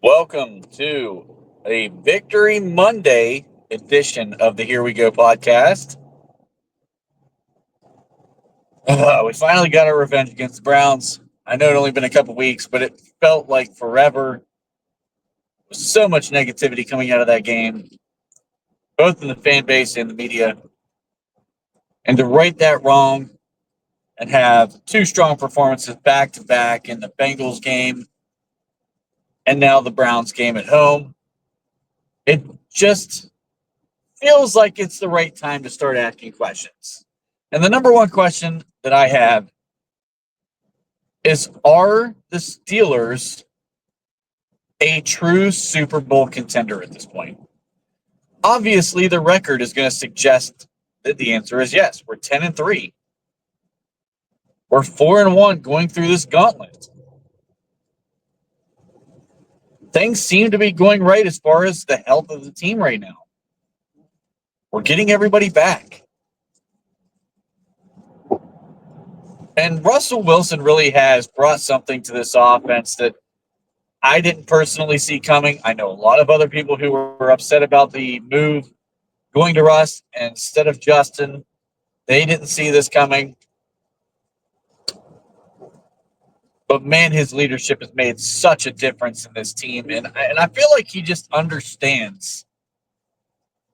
Welcome to a Victory Monday edition of the Here We Go podcast. We finally got our revenge against the Browns. I know it only been a couple weeks, but it felt like forever. There was so much negativity coming out of that game, both in the fan base and the media. And to right that wrong and have two strong performances back to back in the Bengals game and now the Browns game at home, it just feels like it's the right time to start asking questions. And the number one question that I have is, are the Steelers a true Super Bowl contender at this point? Obviously, the record is going to suggest that the answer is yes. We're 10-3. We're 4-1 going through this gauntlet. Things seem to be going right as far as the health of the team right now. We're getting everybody back. And Russell Wilson really has brought something to this offense that I didn't personally see coming. I know a lot of other people who were upset about the move going to Russ instead of Justin. They didn't see this coming. But, man, his leadership has made such a difference in this team. And I feel like he just understands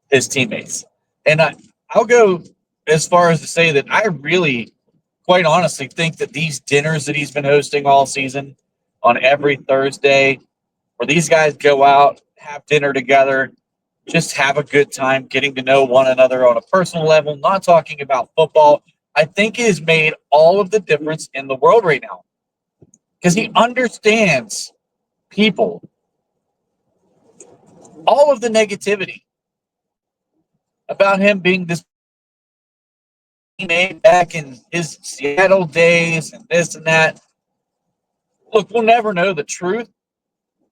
his teammates. And I'll go as far as to say that I really, quite honestly, think that these dinners that he's been hosting all season on every Thursday, where these guys go out, have dinner together, just have a good time, getting to know one another on a personal level, not talking about football, I think it has made all of the difference in the world right now. Because he understands people, all of the negativity about him being this teammate back in his Seattle days and this and that. Look, we'll never know the truth,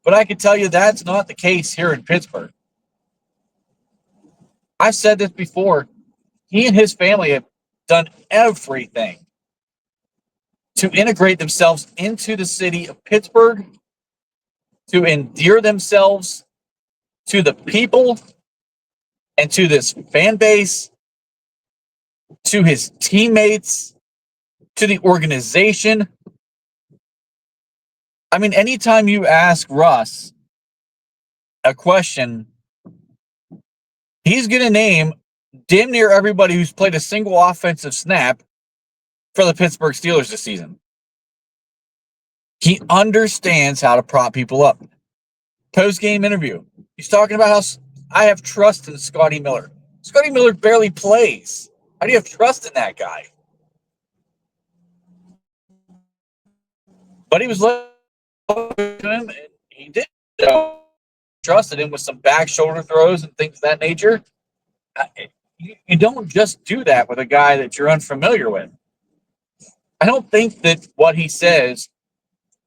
but I can tell you that's not the case here in Pittsburgh. I've said this before. He and his family have done everything to integrate themselves into the city of Pittsburgh, to endear themselves to the people and to this fan base, to his teammates, to the organization. I mean, anytime you ask Russ a question, he's going to name damn near everybody who's played a single offensive snap for the Pittsburgh Steelers this season. He understands how to prop people up. Post-game interview, he's talking about how I have trust in Scotty Miller. Scotty Miller barely plays. How do you have trust in that guy? But he was letting him, and he did trusted him with some back shoulder throws and things of that nature. You don't just do that with a guy that you're unfamiliar with. I don't think that what he says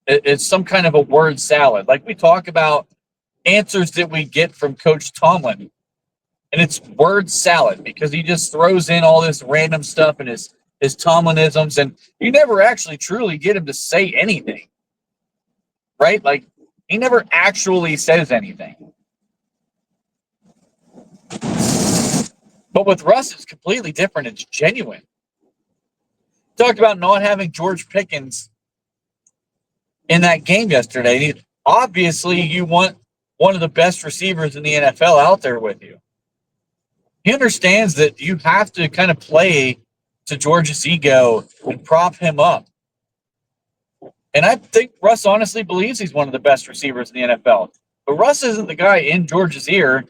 is some kind of a word salad. Like we talk about answers that we get from Coach Tomlin, and it's word salad because he just throws in all this random stuff and his Tomlinisms, and you never actually truly get him to say anything, right? Like he never actually says anything. But with Russ, it's completely different. It's genuine. Talked about not having George Pickens in that game yesterday. Obviously, you want one of the best receivers in the NFL out there with you. He understands that you have to kind of play to George's ego and prop him up. And I think Russ honestly believes he's one of the best receivers in the NFL. But Russ isn't the guy in George's ear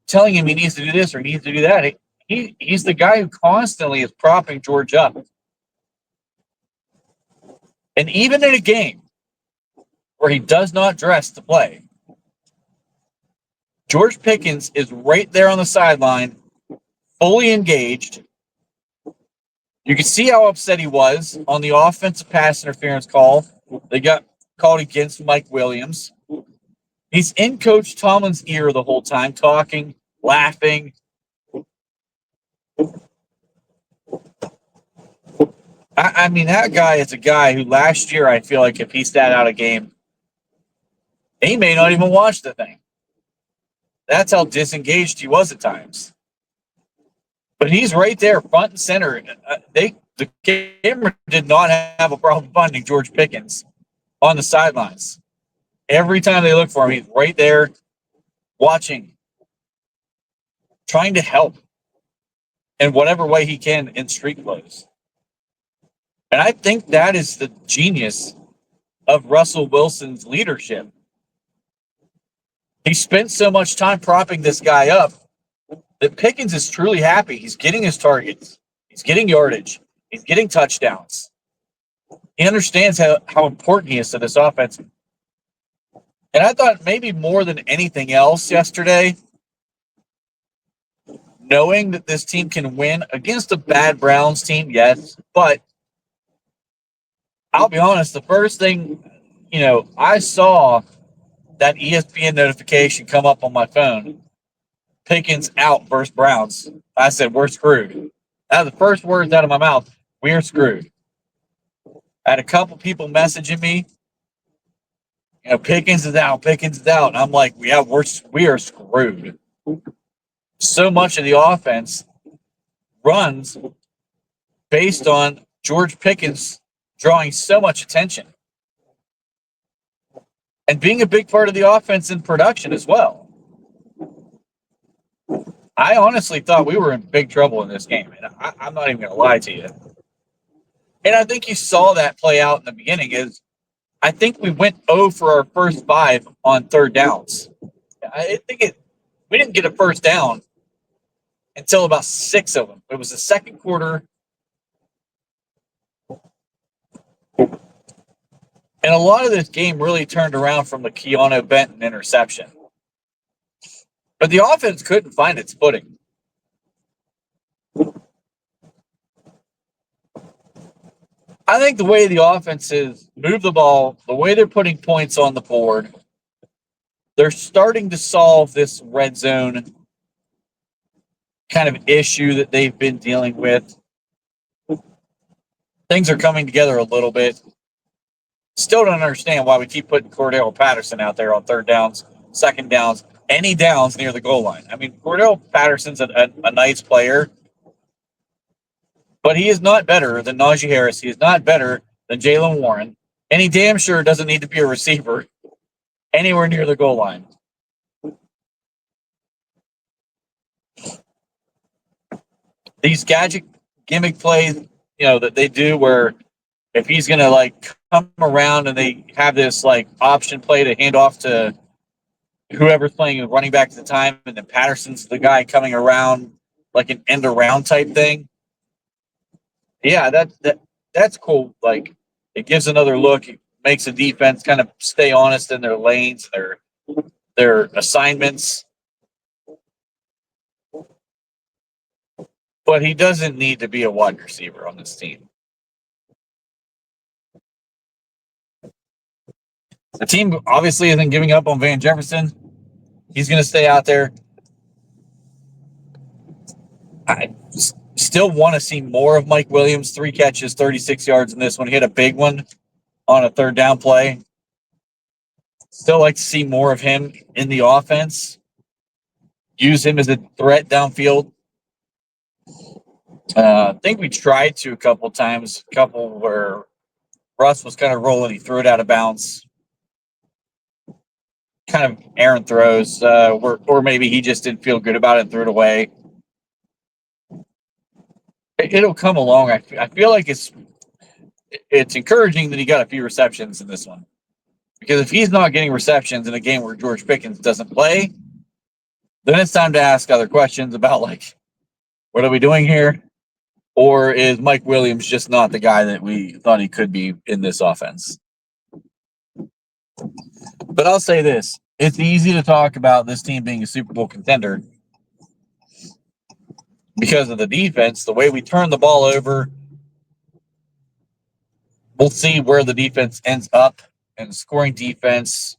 telling him he needs to do this or he needs to do that. He's the guy who constantly is propping George up. And even in a game where he does not dress to play, George Pickens is right there on the sideline, fully engaged. You can see how upset he was on the offensive pass interference call. They got called against Mike Williams. He's in Coach Tomlin's ear the whole time, talking, laughing. I mean, that guy is a guy who last year, I feel like if he sat out a game, He may not even watch the thing. That's how disengaged he was at times. But he's right there, front and center. The camera did not have a problem finding George Pickens on the sidelines. Every time they look for him, he's right there, watching, trying to help in whatever way he can in street clothes. And I think that is the genius of Russell Wilson's leadership. He spent so much time propping this guy up that Pickens is truly happy. He's getting his targets. He's getting yardage. He's getting touchdowns. He understands how important he is to this offense. And I thought maybe more than anything else yesterday, knowing that this team can win against a bad Browns team, yes, but I'll be honest, the first thing, I saw that ESPN notification come up on my phone, Pickens out versus Browns. I said, we're screwed. That was the first words out of my mouth. We're screwed. I had a couple people messaging me, Pickens is out, Pickens is out. And I'm like, we are screwed. So much of the offense runs based on George Pickens drawing so much attention and being a big part of the offense in production as well. I honestly thought we were in big trouble in this game, and I'm not even going to lie to you. And I think you saw that play out in the beginning. I think we went 0 for our first 5 on third downs. We didn't get a first down until about 6 of them. It was the second quarter. And a lot of this game really turned around from the Keanu Benton interception. But the offense couldn't find its footing. I think the way the offenses move the ball, the way they're putting points on the board, they're starting to solve this red zone kind of issue that they've been dealing with. Things are coming together a little bit. Still don't understand why we keep putting Cordell Patterson out there on third downs, second downs, any downs near the goal line. I mean, Cordell Patterson's a nice player, but he is not better than Najee Harris. He is not better than Jaylen Warren, and he damn sure doesn't need to be a receiver anywhere near the goal line. These gadget gimmick plays, that they do where if he's going to come around and they have this option play to hand off to whoever's playing running back at the time, and then Patterson's the guy coming around like an end around type thing. Yeah, that's cool. It gives another look. It makes the defense kind of stay honest in their lanes, their assignments. But he doesn't need to be a wide receiver on this team. The team obviously isn't giving up on Van Jefferson. He's going to stay out there. I still want to see more of Mike Williams. 3 catches, 36 yards in this one. He had a big one on a third down play. Still like to see more of him in the offense. Use him as a threat downfield. I think we tried to a couple times. A couple where Russ was kind of rolling. He threw it out of bounds. Kind of errant throws. Or maybe he just didn't feel good about it and threw it away. It'll come along. I feel like it's encouraging that he got a few receptions in this one. Because if he's not getting receptions in a game where George Pickens doesn't play, then it's time to ask other questions about, what are we doing here? Or is Mike Williams just not the guy that we thought he could be in this offense? But I'll say this. It's easy to talk about this team being a Super Bowl contender because of the defense, the way we turn the ball over. We'll see where the defense ends up and scoring defense,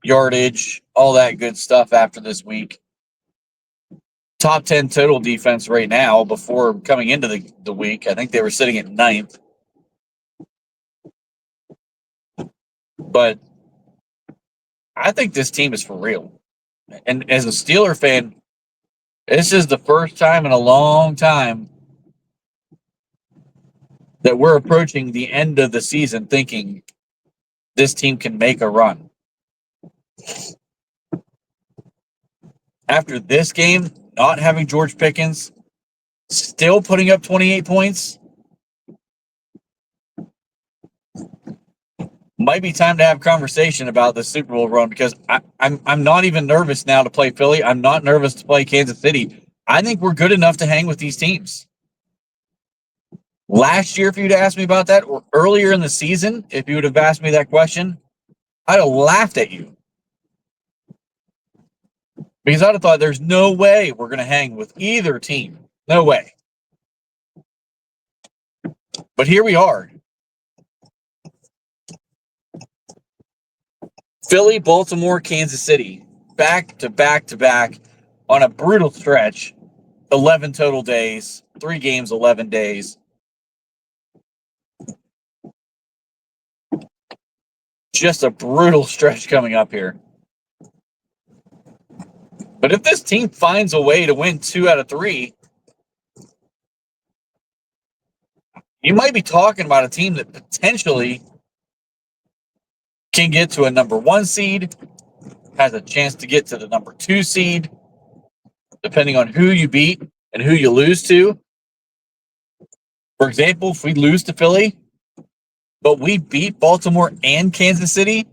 yardage, all that good stuff after this week. Top 10 total defense right now before coming into the week. I think they were sitting at 9th. But I think this team is for real. And as a Steeler fan, this is the first time in a long time that we're approaching the end of the season thinking this team can make a run. After this game, not having George Pickens, still putting up 28 points, might be time to have conversation about the Super Bowl run because I'm not even nervous now to play Philly. I'm not nervous to play Kansas City. I think we're good enough to hang with these teams. Last year, if you'd asked me about that, or earlier in the season, if you would have asked me that question, I'd have laughed at you. Because I'd have thought there's no way we're going to hang with either team. No way. But here we are. Philly, Baltimore, Kansas City, back to back to back on a brutal stretch. 11 total days, 3 games, 11 days. Just a brutal stretch coming up here. But if this team finds a way to win 2 out of 3, you might be talking about a team that potentially can get to a number 1 seed, has a chance to get to the number 2 seed, depending on who you beat and who you lose to. For example, if we lose to Philly, but we beat Baltimore and Kansas City,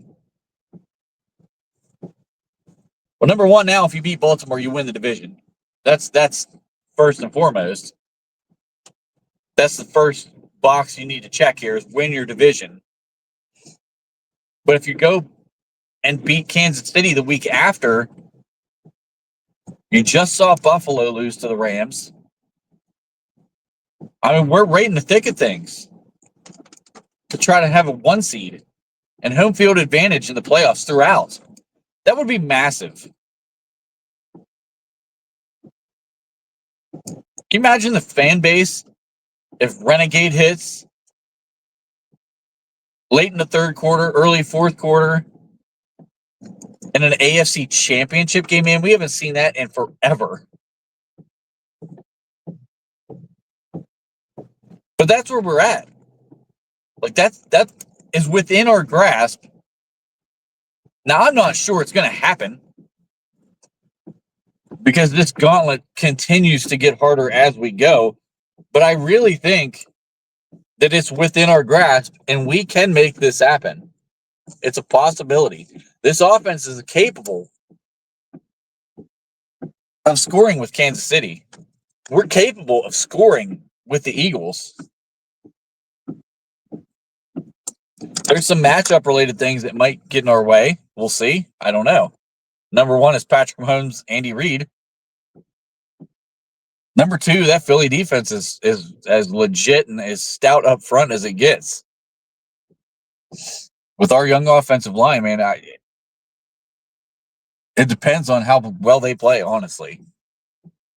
well, number 1 now, if you beat Baltimore, you win the division. That's first and foremost. That's the first box you need to check here is win your division. But if you go and beat Kansas City the week after, you just saw Buffalo lose to the Rams. I mean, we're right in the thick of things to try to have a 1 seed and home field advantage in the playoffs throughout. That would be massive. Can you imagine the fan base if Renegade hits late in the third quarter, early fourth quarter, in an AFC championship game? Man, we haven't seen that in forever. But that's where we're at. Like that is within our grasp. Now, I'm not sure it's going to happen because this gauntlet continues to get harder as we go. But I really think that it's within our grasp and we can make this happen. It's a possibility. This offense is capable of scoring with Kansas City. We're capable of scoring with the Eagles. There's some matchup related things that might get in our way. We'll see. I don't know. Number 1 is Patrick Mahomes, Andy Reid. Number 2, that Philly defense is as legit and as stout up front as it gets. With our young offensive line, man, it depends on how well they play, honestly.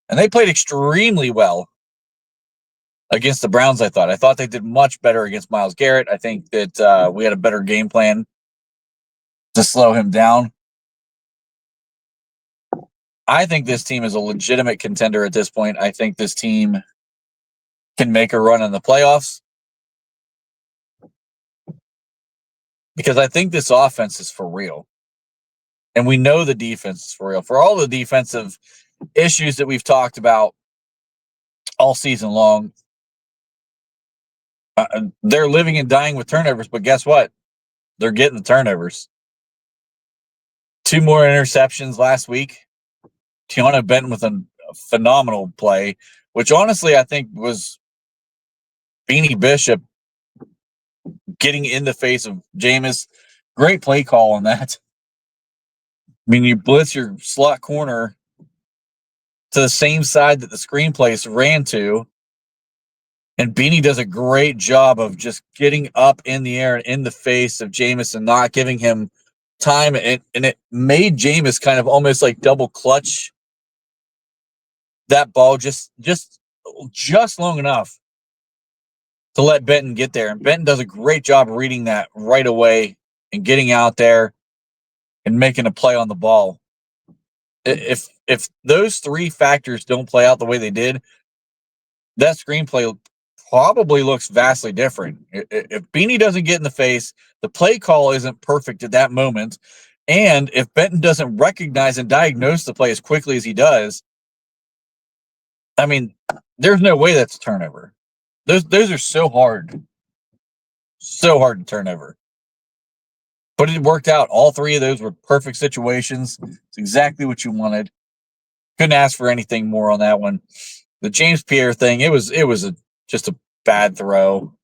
And they played extremely well against the Browns, I thought. I thought they did much better against Myles Garrett. I think that we had a better game plan to slow him down. I think this team is a legitimate contender at this point. I think this team can make a run in the playoffs because I think this offense is for real. And we know the defense is for real. For all the defensive issues that we've talked about all season long, they're living and dying with turnovers, but guess what? They're getting the turnovers. 2 more interceptions last week. Tiana Benton with a phenomenal play, which honestly I think was Beanie Bishop getting in the face of Jameis. Great play call on that. I mean, you blitz your slot corner to the same side that the screenplays ran to, and Beanie does a great job of just getting up in the air and in the face of Jameis and not giving him time. And it made Jameis kind of almost like double clutch that ball just long enough to let Benton get there. And Benton does a great job reading that right away and getting out there. and making a play on the ball. If those three factors don't play out the way they did, that screenplay probably looks vastly different. If Beanie doesn't get in the face, the play call isn't perfect at that moment, and if Benton doesn't recognize and diagnose the play as quickly as he does, I mean, there's no way that's a turnover. Those are so hard to turn over. But it worked out. All three of those were perfect situations. It's exactly what you wanted. Couldn't ask for anything more on that one. The James Pierre thing, it was just a bad throw.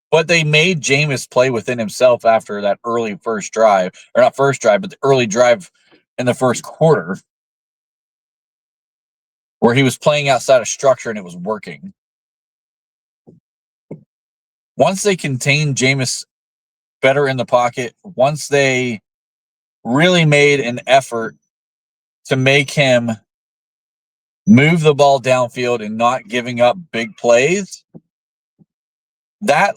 But they made Jameis play within himself after that early first drive, or not first drive, but the early drive in the first quarter, where he was playing outside of structure and it was working. Once they contained Jameis better in the pocket, once they really made an effort to make him move the ball downfield and not giving up big plays, that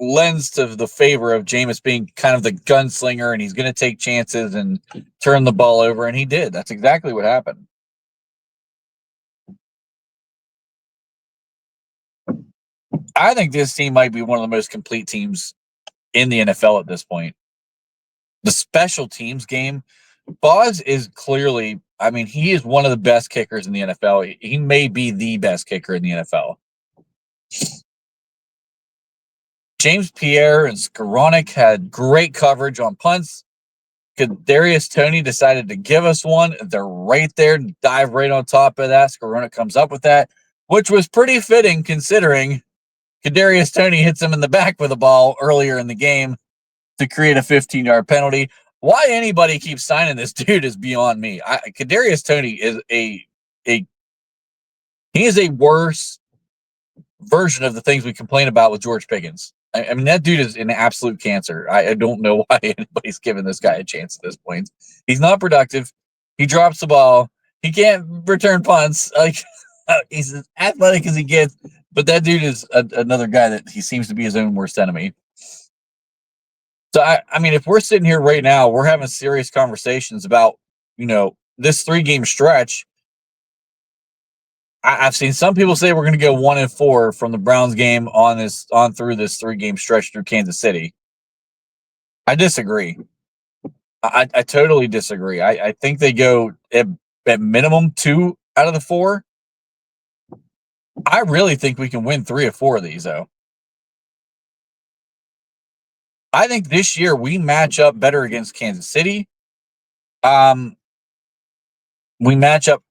lends to the favor of Jameis being kind of the gunslinger, and he's going to take chances and turn the ball over, and he did. That's exactly what happened. I think this team might be one of the most complete teams in the NFL at this point. The special teams game, Boz is clearly, I mean, he is one of the best kickers in the NFL. He may be the best kicker in the NFL. James Pierre and Skoranek had great coverage on punts. Kadarius Toney decided to give us one. They're right there, dive right on top of that. Skoranek comes up with that, which was pretty fitting considering Kadarius Toney hits him in the back with a ball earlier in the game to create a 15-yard penalty. Why anybody keeps signing this dude is beyond me. Kadarius Toney is he is a worse version of the things we complain about with George Pickens. I mean, that dude is an absolute cancer. I don't know why anybody's giving this guy a chance at this point. He's not productive. He drops the ball. He can't return punts. Like, he's as athletic as he gets, but that dude is another guy that he seems to be his own worst enemy. So, I mean, if we're sitting here right now, we're having serious conversations about, this 3-game stretch. I've seen some people say we're going to go 1-4 from the Browns game on through this 3-game stretch through Kansas City. I disagree. I totally disagree. I think they go at minimum 2 out of the 4. I really think we can win 3 or 4 of these, though. I think this year we match up better against Kansas City. We match up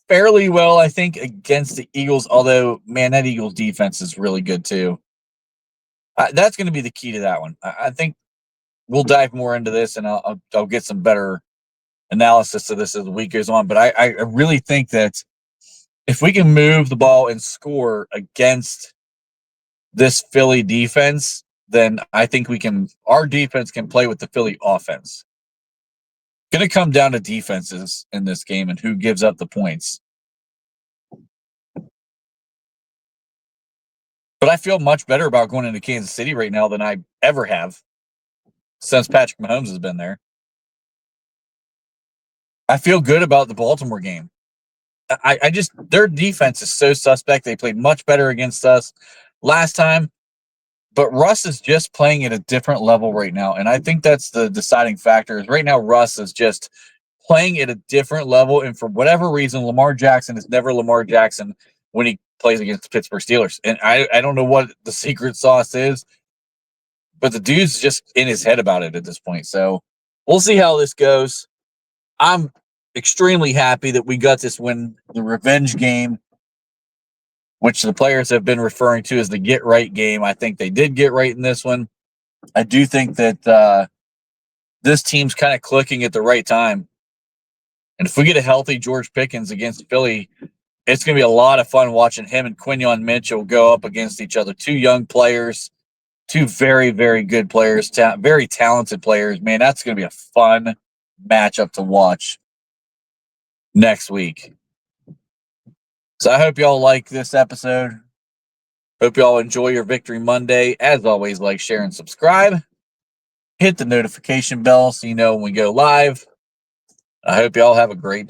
fairly well, I think, against the Eagles, although, man, that Eagles defense is really good, too. That's going to be the key to that one. I think we'll dive more into this, and I'll get some better analysis of this as the week goes on. But I really think that if we can move the ball and score against this Philly defense, then I think our defense can play with the Philly offense. Going to come down to defenses in this game and who gives up the points. But I feel much better about going into Kansas City right now than I ever have since Patrick Mahomes has been there. I feel good about the Baltimore game. Their defense is so suspect. They played much better against us last time, but Russ is just playing at a different level right now. And I think that's the deciding factor is right now Russ is just playing at a different level. And for whatever reason, Lamar Jackson is never Lamar Jackson when he plays against the Pittsburgh Steelers. And I don't know what the secret sauce is, but the dude's just in his head about it at this point. So we'll see how this goes. I'm extremely happy that we got this win, the revenge game, which the players have been referring to as the get right game. I think they did get right in this one. I do think that this team's kind of clicking at the right time. And if we get a healthy George Pickens against Philly, it's going to be a lot of fun watching him and Quinyon Mitchell go up against each other. 2 young players, 2 very, very good players, very talented players. Man, that's going to be a fun matchup to watch next week. So I hope y'all like this episode. Hope y'all enjoy your Victory Monday. As always, like, share, and subscribe. Hit the notification bell so you know when we go live. I hope y'all have a great day.